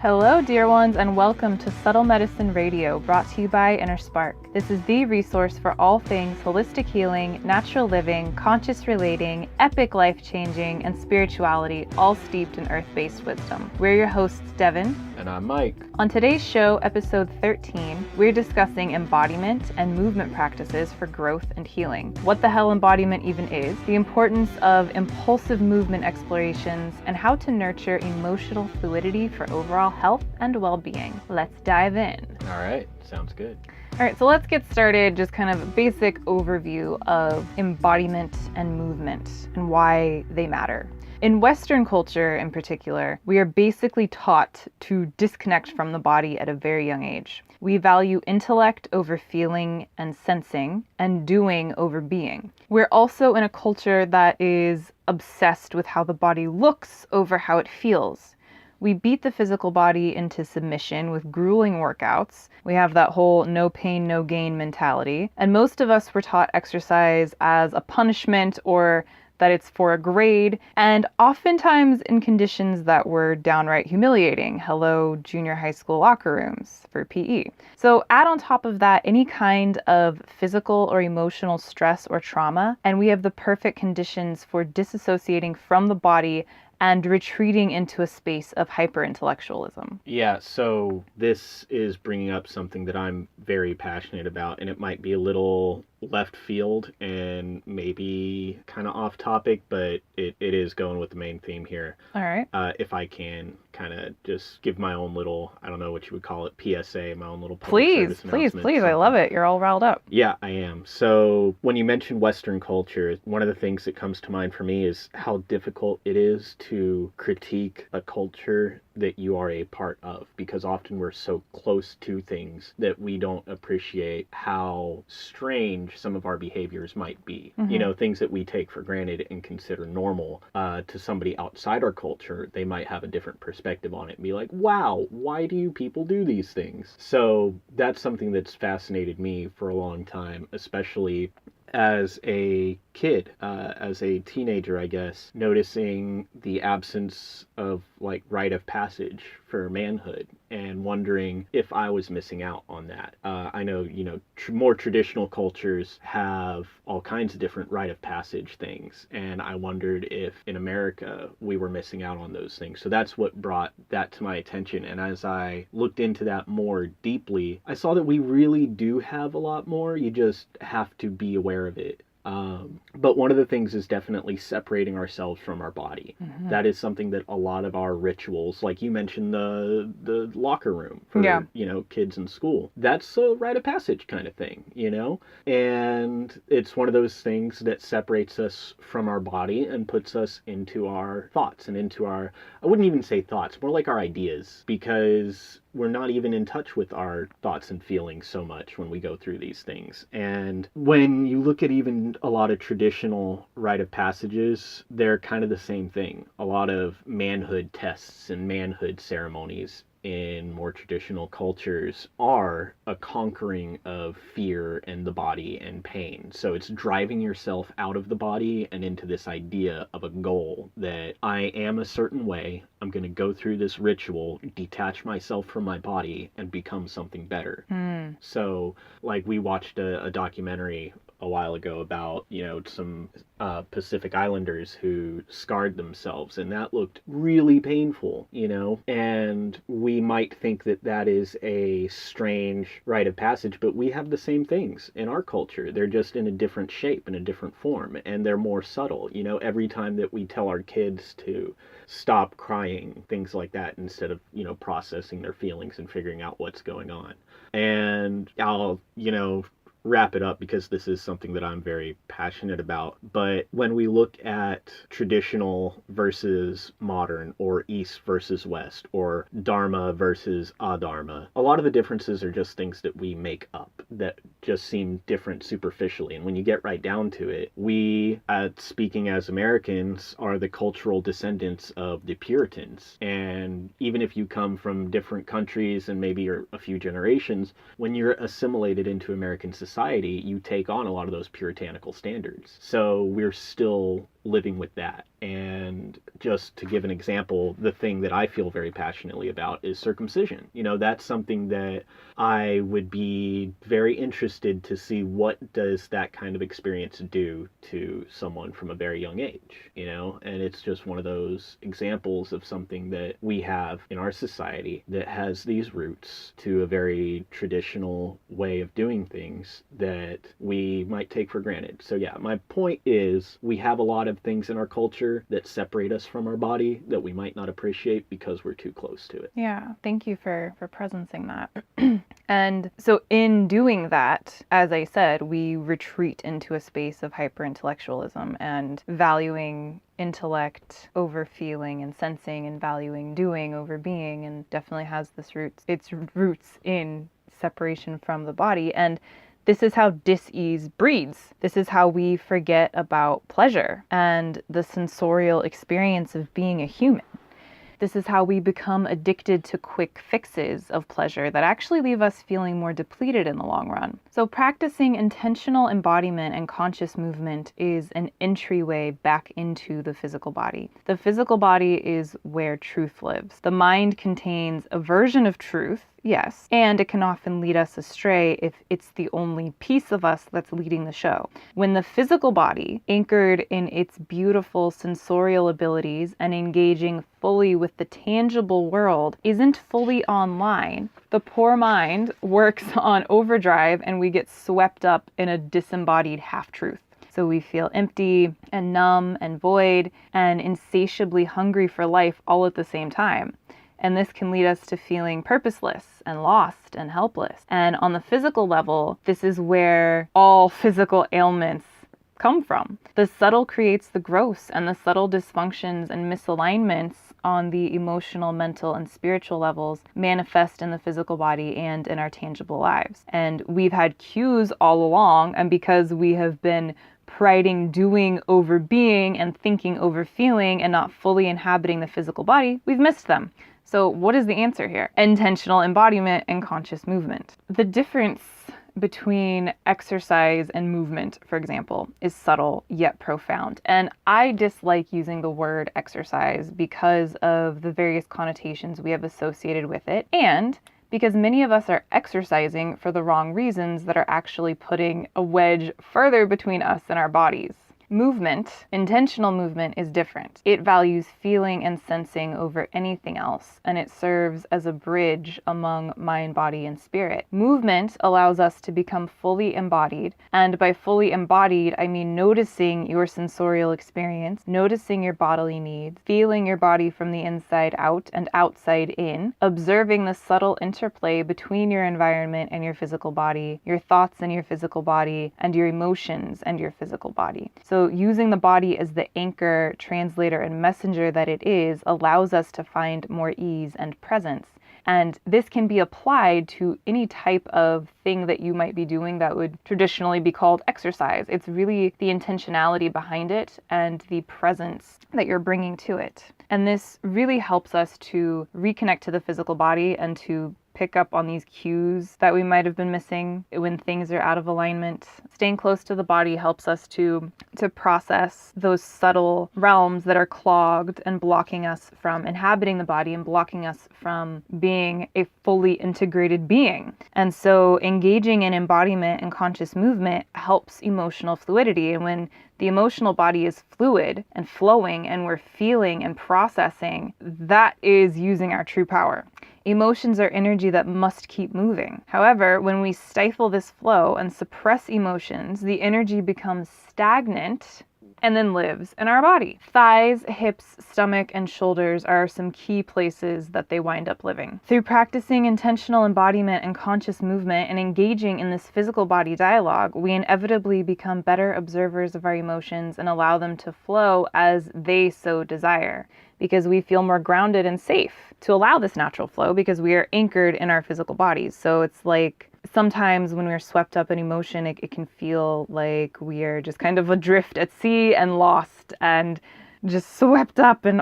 Hello, dear ones, and welcome to Subtle Medicine Radio, brought to you by Inner Spark. This is the resource for all things holistic healing, natural living, conscious relating, epic life-changing, and spirituality, all steeped in earth-based wisdom. We're your hosts, Devin. And I'm Mike. On today's show, episode 13, we're discussing embodiment and movement practices for growth and healing. What the hell embodiment even is, the importance of impulsive movement explorations, and how to nurture emotional fluidity for overall health and well-being. Let's dive in. All right, sounds good. All right, so let's get started. Just kind of a basic overview of embodiment and movement and why they matter. In Western culture in particular, we are basically taught to disconnect from the body at a very young age. We value intellect over feeling and sensing, and doing over being. We're also in a culture that is obsessed with how the body looks over how it feels. We beat the physical body into submission with grueling workouts. We have that whole no pain, no gain mentality. And most of us were taught exercise as a punishment or that it's for a grade, and oftentimes in conditions that were downright humiliating. Hello, junior high school locker rooms for PE. So add on top of that any kind of physical or emotional stress or trauma, and we have the perfect conditions for disassociating from the body and retreating into a space of hyper-intellectualism. Yeah, so this is bringing up something that I'm very passionate about, and it might be a little left field and maybe kind of off topic, but it is going with the main theme here. All right. If I can kind of just give my own little, I don't know what you would call it, PSA, my own little public Please, service please, announcement, I love it. You're all riled up. Yeah, I am. So when you mention Western culture, one of the things that comes to mind for me is how difficult it is to critique a culture that you are a part of, because often we're so close to things that we don't appreciate how strange some of our behaviors might be. Mm-hmm. You know, things that we take for granted and consider normal, to somebody outside our culture, they might have a different perspective on it and be like, wow, why do you people do these things? So that's something that's fascinated me for a long time, especially as a kid, as a teenager, I guess, noticing the absence of like rite of passage for manhood and wondering if I was missing out on that. I know, more traditional cultures have all kinds of different rite of passage things, and I wondered if in America we were missing out on those things. So that's what brought that to my attention, and as I looked into that more deeply, I saw that we really do have a lot more. You just have to be aware of it. But one of the things is definitely separating ourselves from our body. Mm-hmm. That is something that a lot of our rituals, like you mentioned the locker room for, kids in school, that's a rite of passage kind of thing, and it's one of those things that separates us from our body and puts us into our thoughts and into our, I wouldn't even say thoughts, more like our ideas, because we're not even in touch with our thoughts and feelings so much when we go through these things. And when you look at even a lot of traditional rite of passages, they're kind of the same thing. A lot of manhood tests and manhood ceremonies in more traditional cultures are a conquering of fear and the body and pain. So it's driving yourself out of the body and into this idea of a goal that I am a certain way, I'm going to go through this ritual, detach myself from my body, and become something better. So, like, we watched a documentary a while ago about, some Pacific Islanders who scarred themselves, and that looked really painful, and we might think that that is a strange rite of passage, but we have the same things in our culture. They're just in a different shape, in a different form, and they're more subtle. Every time that we tell our kids to stop crying, things like that, instead of, processing their feelings and figuring out what's going on. And I'll, wrap it up because this is something that I'm very passionate about. But when we look at traditional versus modern, or East versus West, or Dharma versus Adharma, a lot of the differences are just things that we make up that just seem different superficially. And when you get right down to it, we, speaking as Americans, are the cultural descendants of the Puritans. And even if you come from different countries and maybe you're a few generations, when you're assimilated into American society, you take on a lot of those puritanical standards. So we're still living with that. And just to give an example, the thing that I feel very passionately about is circumcision. You know, that's something that I would be very interested to see what does that kind of experience do to someone from a very young age, you know? And it's just one of those examples of something that we have in our society that has these roots to a very traditional way of doing things that we might take for granted. So yeah, my point is we have a lot of things in our culture that separate us from our body that we might not appreciate because we're too close to it. Yeah, thank you for presencing that. And so in doing that, as I said, we retreat into a space of hyper-intellectualism and valuing intellect over feeling and sensing, and valuing doing over being, and definitely has its roots in separation from the body. And this is how dis-ease breeds. This is how we forget about pleasure and the sensorial experience of being a human. This is how we become addicted to quick fixes of pleasure that actually leave us feeling more depleted in the long run. So practicing intentional embodiment and conscious movement is an entryway back into the physical body. The physical body is where truth lives. The mind contains a version of truth, yes, and it can often lead us astray if it's the only piece of us that's leading the show. When the physical body, anchored in its beautiful sensorial abilities and engaging fully with the tangible world, isn't fully online, the poor mind works on overdrive and we get swept up in a disembodied half-truth. So we feel empty and numb and void and insatiably hungry for life all at the same time. And this can lead us to feeling purposeless and lost and helpless. And on the physical level, this is where all physical ailments come from. The subtle creates the gross, and the subtle dysfunctions and misalignments on the emotional, mental, and spiritual levels manifest in the physical body and in our tangible lives. And we've had cues all along, and because we have been priding doing over being and thinking over feeling and not fully inhabiting the physical body, we've missed them. So what is the answer here? Intentional embodiment and conscious movement. The difference between exercise and movement, for example, is subtle yet profound. And I dislike using the word exercise because of the various connotations we have associated with it, and because many of us are exercising for the wrong reasons that are actually putting a wedge further between us and our bodies. Movement, intentional movement, is different. It values feeling and sensing over anything else, and it serves as a bridge among mind, body, and spirit. Movement allows us to become fully embodied, and by fully embodied, I mean noticing your sensorial experience, noticing your bodily needs, feeling your body from the inside out and outside in, observing the subtle interplay between your environment and your physical body, your thoughts and your physical body, and your emotions and your physical body. So using the body as the anchor, translator, and messenger that it is allows us to find more ease and presence. And this can be applied to any type of thing that you might be doing that would traditionally be called exercise. It's really the intentionality behind it and the presence that you're bringing to it. And this really helps us to reconnect to the physical body and to pick up on these cues that we might have been missing when things are out of alignment. Staying close to the body helps us to process those subtle realms that are clogged and blocking us from inhabiting the body and blocking us from being a fully integrated being. And so engaging in embodiment and conscious movement helps emotional fluidity. And when the emotional body is fluid and flowing and we're feeling and processing, that is using our true power. Emotions are energy that must keep moving. However, when we stifle this flow and suppress emotions, the energy becomes stagnant and then lives in our body. Thighs, hips, stomach, and shoulders are some key places that they wind up living. Through practicing intentional embodiment and conscious movement and engaging in this physical body dialogue, we inevitably become better observers of our emotions and allow them to flow as they so desire, because we feel more grounded and safe to allow this natural flow because we are anchored in our physical bodies. So it's like sometimes when we're swept up in emotion, it can feel like we are just kind of adrift at sea and lost and just swept up and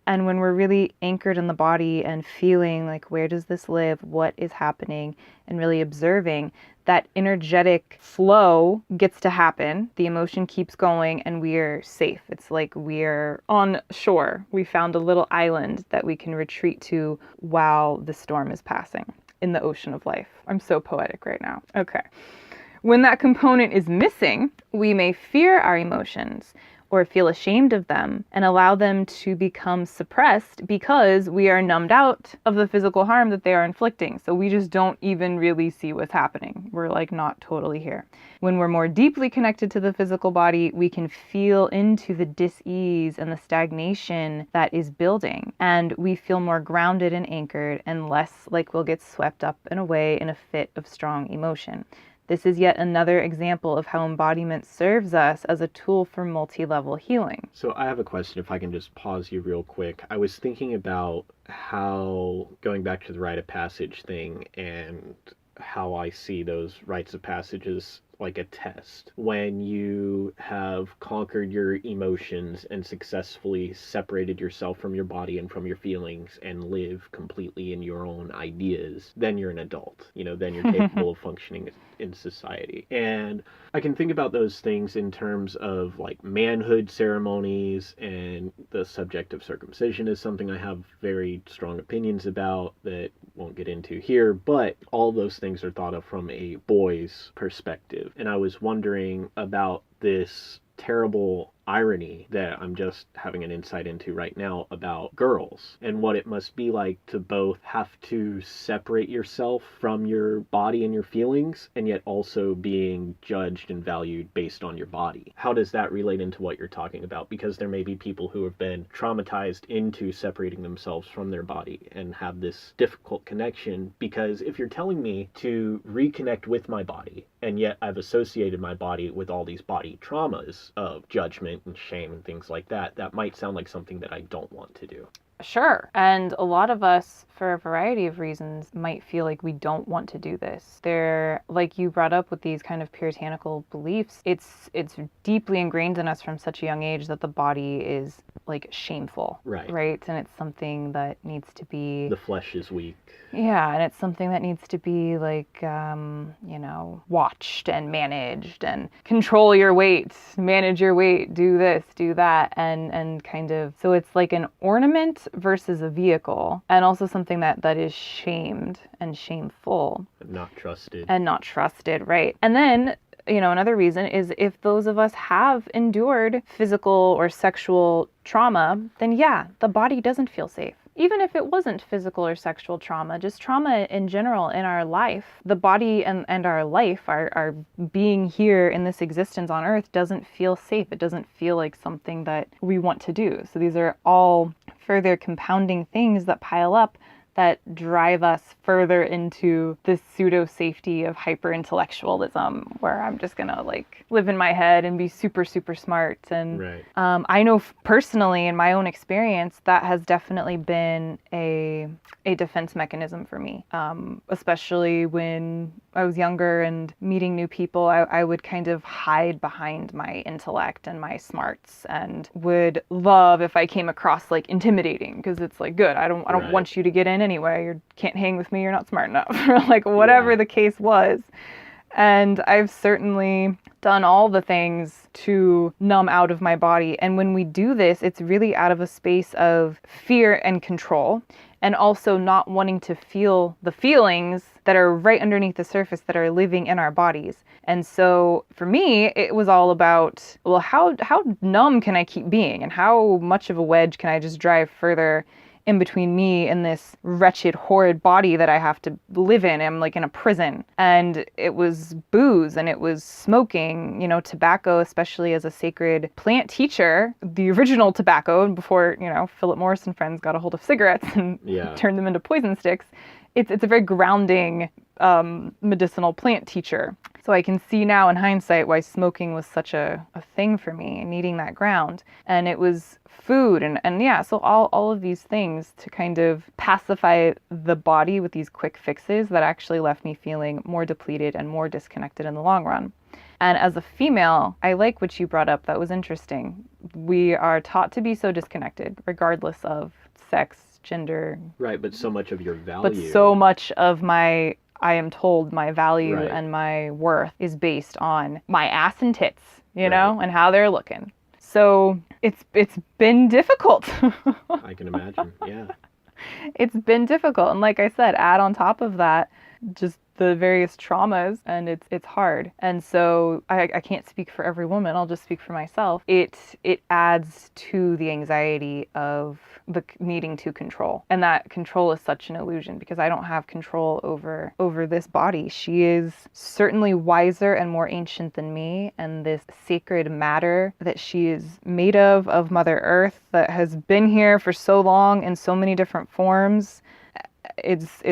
And when we're really anchored in the body and feeling like, where does this live? What is happening? And really observing, that energetic flow gets to happen. The emotion keeps going and we're safe. It's like we're on shore. We found a little island that we can retreat to while the storm is passing in the ocean of life. I'm so poetic right now. Okay. When that component is missing, we may fear our emotions or feel ashamed of them and allow them to become suppressed because we are numbed out of the physical harm that they are inflicting. So we just don't even really see what's happening. We're like not totally here. When we're more deeply connected to the physical body, we can feel into the dis-ease and the stagnation that is building. And we feel more grounded and anchored and less like we'll get swept up and away in a fit of strong emotion. This is yet another example of how embodiment serves us as a tool for multi-level healing. So I have a question, if I can just pause you real quick. I was thinking about how, going back to the rite of passage thing, and how I see those rites of passages like a test. When you have conquered your emotions and successfully separated yourself from your body and from your feelings and live completely in your own ideas, then you're an adult. Then you're capable of functioning in society. And I can think about those things in terms of like manhood ceremonies, and the subject of circumcision is something I have very strong opinions about that won't get into here, but all those things are thought of from a boy's perspective. And I was wondering about this terrible irony that I'm just having an insight into right now about girls, and what it must be like to both have to separate yourself from your body and your feelings, and yet also being judged and valued based on your body. How does that relate into what you're talking about? Because there may be people who have been traumatized into separating themselves from their body and have this difficult connection, because if you're telling me to reconnect with my body, and yet I've associated my body with all these body traumas of judgment and shame and things like that, that might sound like something that I don't want to do. Sure. And a lot of us, for a variety of reasons, might feel like we don't want to do this. They're, like you brought up with these kind of puritanical beliefs, it's deeply ingrained in us from such a young age that the body is like shameful. Right? And it's something that needs to be... The flesh is weak. Yeah, and it's something that needs to be like, watched and managed, and control your weight, manage your weight, do this, do that, and kind of, so it's like an ornament versus a vehicle, and also something that is shamed and shameful. And not trusted. And not trusted, right. And then, another reason is if those of us have endured physical or sexual trauma, then yeah, the body doesn't feel safe. Even if it wasn't physical or sexual trauma, just trauma in general in our life, the body and our life, our being here in this existence on earth doesn't feel safe. It doesn't feel like something that we want to do. So these are all further compounding things that pile up that drive us further into this pseudo-safety of hyper-intellectualism, where I'm just gonna like live in my head and be super, super smart. And right. I know personally in my own experience, that has definitely been a defense mechanism for me, especially when I was younger and meeting new people. I would kind of hide behind my intellect and my smarts, and would love if I came across like intimidating, because it's like, good, I don't Right. want you to get in anyway. You can't hang with me. You're not smart enough. Or like whatever the case was. And I've certainly done all the things to numb out of my body. And when we do this, it's really out of a space of fear and control, and also not wanting to feel the feelings that are right underneath the surface that are living in our bodies. And so for me, it was all about, well, how numb can I keep being? And how much of a wedge can I just drive further in between me and this wretched, horrid body that I have to live in. I'm like in a prison. And it was booze and it was smoking, tobacco, especially as a sacred plant teacher, the original tobacco before, Philip Morris and friends got a hold of cigarettes and turned them into poison sticks. It's a very grounding medicinal plant teacher. So I can see now in hindsight why smoking was such a thing for me, needing that ground. And it was food and yeah, so all of these things to kind of pacify the body with these quick fixes that actually left me feeling more depleted and more disconnected in the long run. And as a female, I like what you brought up. That was interesting. We are taught to be so disconnected, regardless of sex, gender. Right, but so much of your value. But so much of I am told my value and my worth is based on my ass and tits, and how they're looking. So it's been difficult. I can imagine, yeah. It's been difficult. And like I said, add on top of that just the various traumas, and it's hard. And so I can't speak for every woman. I'll just speak for myself. It adds to the anxiety of the needing to control. And that control is such an illusion because I don't have control over this body. She is certainly wiser and more ancient than me, and this sacred matter that she is made of Mother Earth, that has been here for so long in so many different forms. It's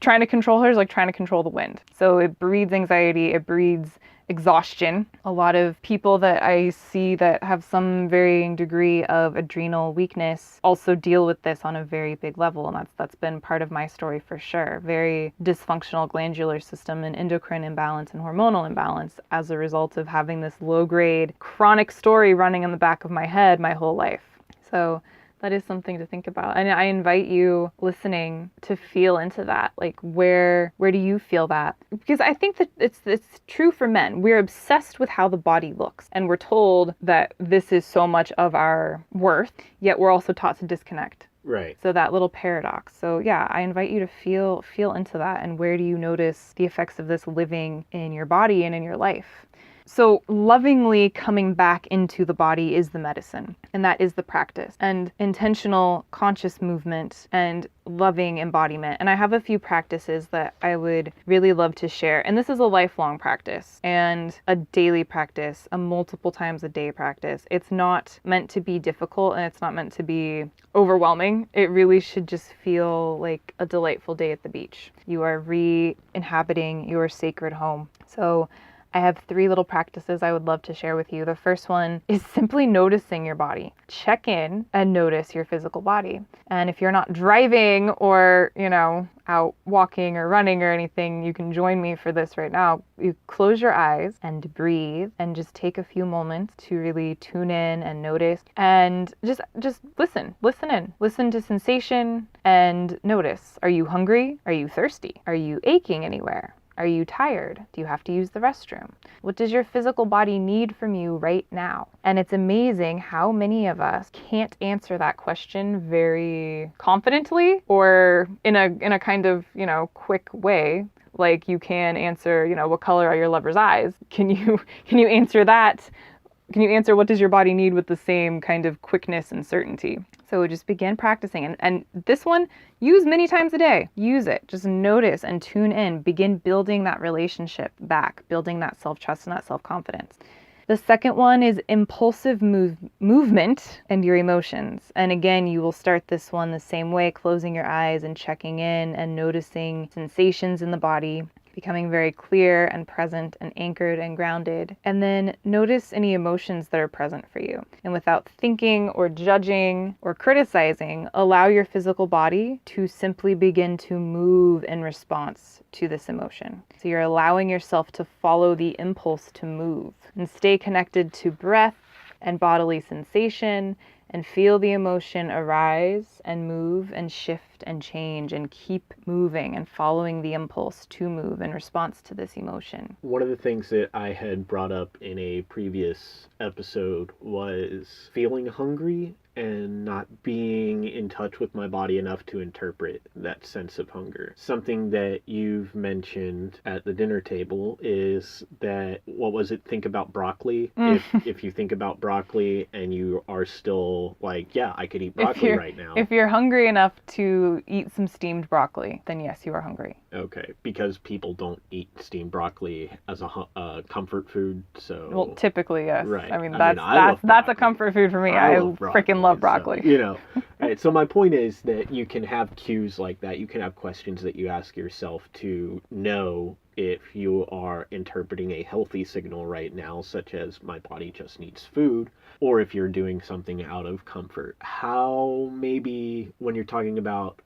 trying to control her is like trying to control the wind. So it breeds anxiety, it breeds exhaustion. A lot of people that I see that have some varying degree of adrenal weakness also deal with this on a very big level, and that's been part of my story for sure. Very dysfunctional glandular system and endocrine imbalance and hormonal imbalance as a result of having this low-grade chronic story running in the back of my head my whole life. So that is something to think about. And I invite you listening to feel into that. Like, where do you feel that? Because I think that it's true for men. We're obsessed with how the body looks. And we're told that this is so much of our worth, yet we're also taught to disconnect. Right. So that little paradox. So yeah, I invite you to feel into that. And where do you notice the effects of this living in your body and in your life? So lovingly coming back into the body is the medicine, and that is the practice, and intentional conscious movement and loving embodiment. And I have a few practices that I would really love to share. And this is a lifelong practice and a daily practice, a multiple times a day practice. It's not meant to be difficult and it's not meant to be overwhelming. It really should just feel like a delightful day at the beach. You are re-inhabiting your sacred home. So I have 3 little practices I would love to share with you. The first one is simply noticing your body. Check in and notice your physical body. And if you're not driving or, out walking or running or anything, you can join me for this right now. You close your eyes and breathe and just take a few moments to really tune in and notice and just listen in. Listen to sensation and notice. Are you hungry? Are you thirsty? Are you aching anywhere? Are you tired? Do you have to use the restroom? What does your physical body need from you right now? And it's amazing how many of us can't answer that question very confidently or in a kind of, quick way. Like you can answer, what color are your lover's eyes? Can you answer that? Can you answer what does your body need with the same kind of quickness and certainty? So just begin practicing. And this one, use many times a day. Use it. Just notice and tune in. Begin building that relationship back, building that self-trust and that self-confidence. The second one is impulsive movement and your emotions. And again, you will start this one the same way, closing your eyes and checking in and noticing sensations in the body, becoming very clear and present and anchored and grounded. And then notice any emotions that are present for you. And without thinking or judging or criticizing, allow your physical body to simply begin to move in response to this emotion. So you're allowing yourself to follow the impulse to move and stay connected to breath and bodily sensation and feel the emotion arise and move and shift and change and keep moving and following the impulse to move in response to this emotion. One of the things that I had brought up in a previous episode was feeling hungry and not being in touch with my body enough to interpret that sense of hunger. Something that you've mentioned at the dinner table is that, what was it, think about broccoli? If you think about broccoli and you are still like, yeah, I could eat broccoli right now. If you're hungry enough to eat some steamed broccoli, then yes, you are hungry. Okay, because people don't eat steamed broccoli as a comfort food, so... Well, typically, yes. Right. I mean, that's a comfort food for me. I freaking love broccoli. So, right, so my point is that you can have cues like that. You can have questions that you ask yourself to know if you are interpreting a healthy signal right now, such as my body just needs food, or if you're doing something out of comfort. How, maybe when you're talking about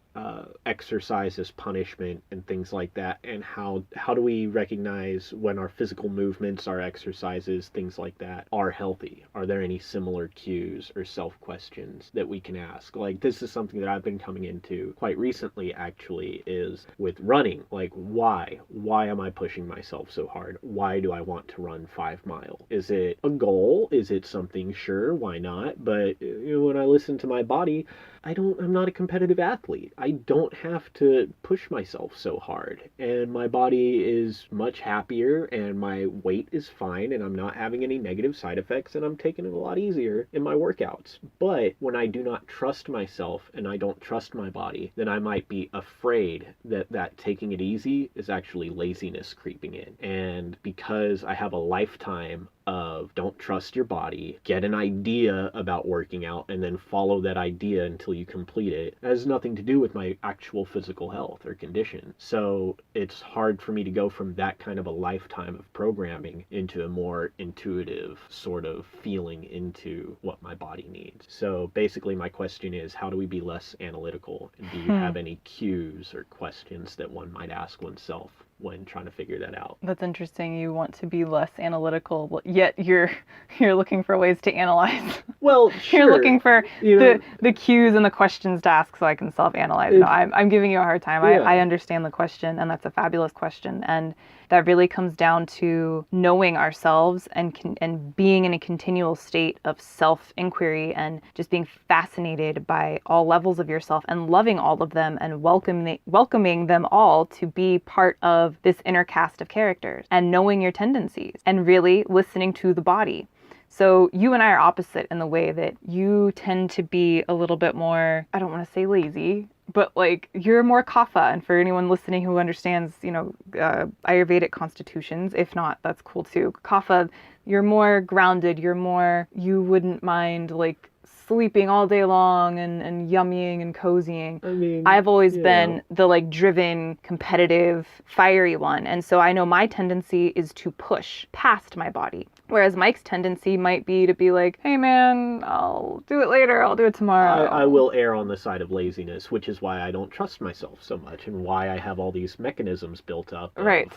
exercise as punishment and things like that, and how do we recognize when our physical movements, our exercises, things like that are healthy? Are there any similar cues or self-questions that we can ask? Like, this is something that I've been coming into quite recently, actually, is with running. Like, why am I pushing myself so hard? Why do I want to run 5 miles? Is it a goal? Is it something? Sure, why not? But when I listen to my body, I'm not a competitive athlete. I don't have to push myself so hard. And my body is much happier, and my weight is fine, and I'm not having any negative side effects, and I'm taking it a lot easier in my workouts. But when I do not trust myself and I don't trust my body, then I might be afraid that taking it easy is actually laziness creeping in. And because I have a lifetime of don't trust your body, get an idea about working out, and then follow that idea until you complete it, has nothing to do with my actual physical health or condition. So it's hard for me to go from that kind of a lifetime of programming into a more intuitive sort of feeling into what my body needs. So basically my question is, how do we be less analytical? And do you have any cues or questions that one might ask oneself when trying to figure that out? That's interesting. You want to be less analytical, yet you're looking for ways to analyze. Well, sure. You're looking for the cues and the questions to ask so I can self-analyze. No, I'm giving you a hard time. Yeah. I understand the question, and that's a fabulous question. And that really comes down to knowing ourselves and being in a continual state of self-inquiry and just being fascinated by all levels of yourself and loving all of them and welcoming them all to be part of this inner cast of characters, and knowing your tendencies and really listening to the body. So you and I are opposite in the way that you tend to be a little bit more, I don't want to say lazy, but like you're more kapha. And for anyone listening who understands, Ayurvedic constitutions, if not, that's cool too. Kapha, you're more grounded, you wouldn't mind like sleeping all day long and yummying and cozying. I mean, I've always been the like driven, competitive, fiery one. And so I know my tendency is to push past my body. Whereas Mike's tendency might be to be like, hey man, I'll do it later, I'll do it tomorrow. I will err on the side of laziness, which is why I don't trust myself so much and why I have all these mechanisms built up of, right.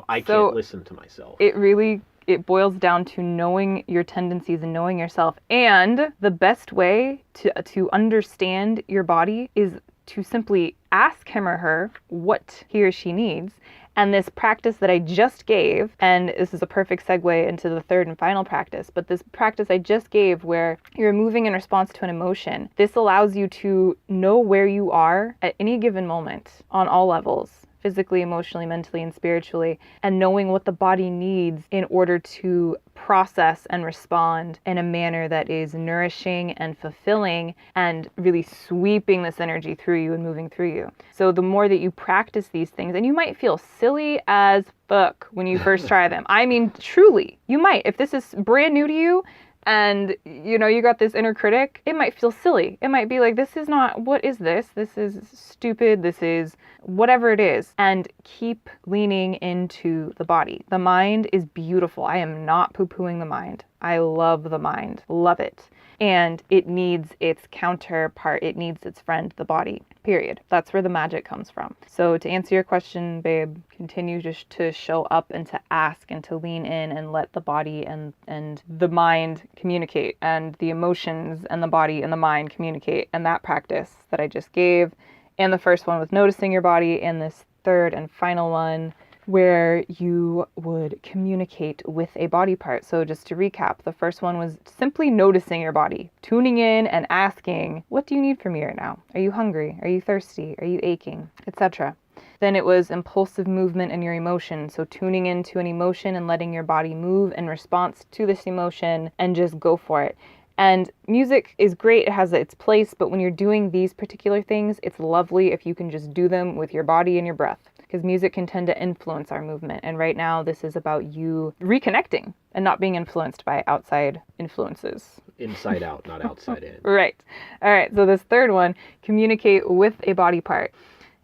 I can't listen to myself. It boils down to knowing your tendencies and knowing yourself. And the best way to understand your body is to simply ask him or her what he or she needs. And this practice that I just gave, and this is a perfect segue into the third and final practice, but this practice I just gave where you're moving in response to an emotion, this allows you to know where you are at any given moment on all levels. Physically, emotionally, mentally, and spiritually, and knowing what the body needs in order to process and respond in a manner that is nourishing and fulfilling and really sweeping this energy through you and moving through you. So the more that you practice these things, and you might feel silly as fuck when you first try them. I mean, truly, you might. If this is brand new to you, and you got this inner critic, it might feel silly. It might be like, this is not, what is this? This is stupid. This is whatever it is. And keep leaning into the body. The mind is beautiful. I am not poo-pooing the mind. I love the mind. Love it. And it needs its counterpart. It needs its friend, the body. Period. That's where the magic comes from. So to answer your question, babe, continue just to show up and to ask and to lean in and let the body and the mind communicate, and the emotions and the body and the mind communicate. And that practice that I just gave, and the first one with noticing your body, and this third and final one where you would communicate with a body part. So just to recap, the first one was simply noticing your body, tuning in and asking, what do you need from me right now? Are you hungry? Are you thirsty? Are you aching? Etc. Then it was impulsive movement in your emotion. So tuning into an emotion and letting your body move in response to this emotion and just go for it. And music is great, it has its place, but when you're doing these particular things, it's lovely if you can just do them with your body and your breath, because music can tend to influence our movement. And right now, this is about you reconnecting and not being influenced by outside influences. Inside out, not outside in. Right. All right, so this third one, communicate with a body part.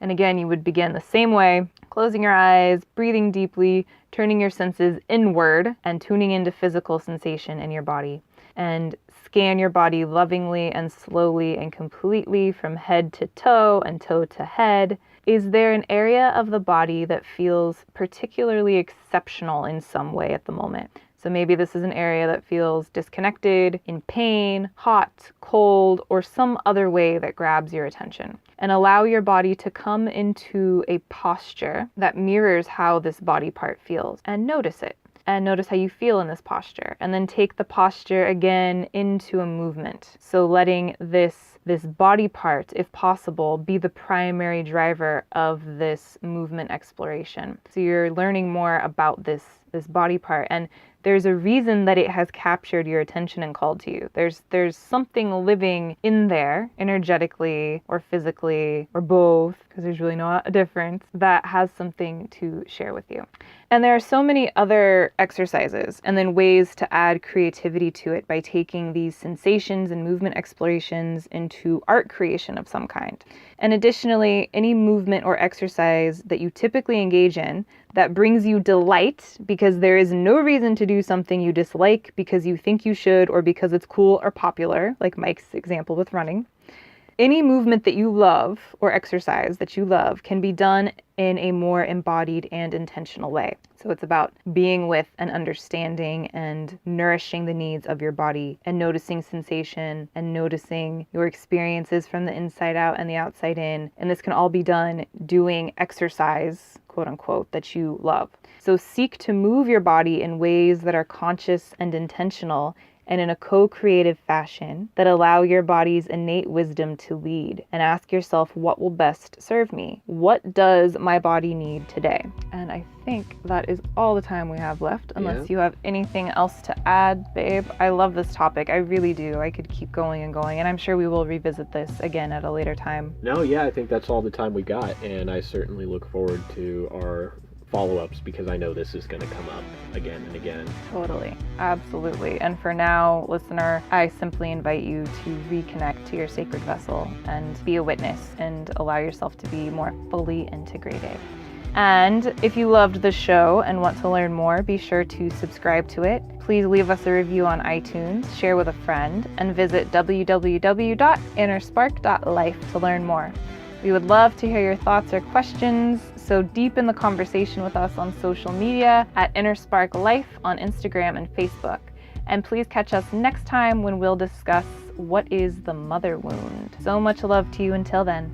And again, you would begin the same way, closing your eyes, breathing deeply, turning your senses inward, and tuning into physical sensation in your body. And scan your body lovingly and slowly and completely from head to toe and toe to head. Is there an area of the body that feels particularly exceptional in some way at the moment? So maybe this is an area that feels disconnected, in pain, hot, cold, or some other way that grabs your attention. And allow your body to come into a posture that mirrors how this body part feels, and notice it. And notice how you feel in this posture. And then take the posture again into a movement. So letting this body part, if possible, be the primary driver of this movement exploration. So you're learning more about this body part. And there's a reason that it has captured your attention and called to you. There's something living in there, energetically or physically or both, because there's really not a difference, that has something to share with you. And there are so many other exercises and then ways to add creativity to it by taking these sensations and movement explorations into art creation of some kind. And additionally, any movement or exercise that you typically engage in that brings you delight because there is no reason to do something you dislike because you think you should or because it's cool or popular, like Mike's example with running. Any movement that you love or exercise that you love can be done in a more embodied and intentional way. So it's about being with and understanding and nourishing the needs of your body and noticing sensation and noticing your experiences from the inside out and the outside in. And this can all be done doing exercise, quote unquote, that you love. So seek to move your body in ways that are conscious and intentional and in a co-creative fashion that allow your body's innate wisdom to lead, and ask yourself, what will best serve me? What does my body need today? And I think that is all the time we have left, unless you have anything else to add, babe. I love this topic. I really do. I could keep going and going, and I'm sure we will revisit this again at a later time. No, yeah, I think that's all the time we got, and I certainly look forward to our follow-ups because I know this is going to come up again and again. Totally. Absolutely. And for now, listener, I simply invite you to reconnect to your sacred vessel and be a witness and allow yourself to be more fully integrated. And if you loved the show and want to learn more, be sure to subscribe to it. Please leave us a review on iTunes, share with a friend, and visit www.innerspark.life to learn more. We would love to hear your thoughts or questions, so deepen the conversation with us on social media at InnerSpark Life on Instagram and Facebook. And please catch us next time when we'll discuss what is the mother wound. So much love to you until then.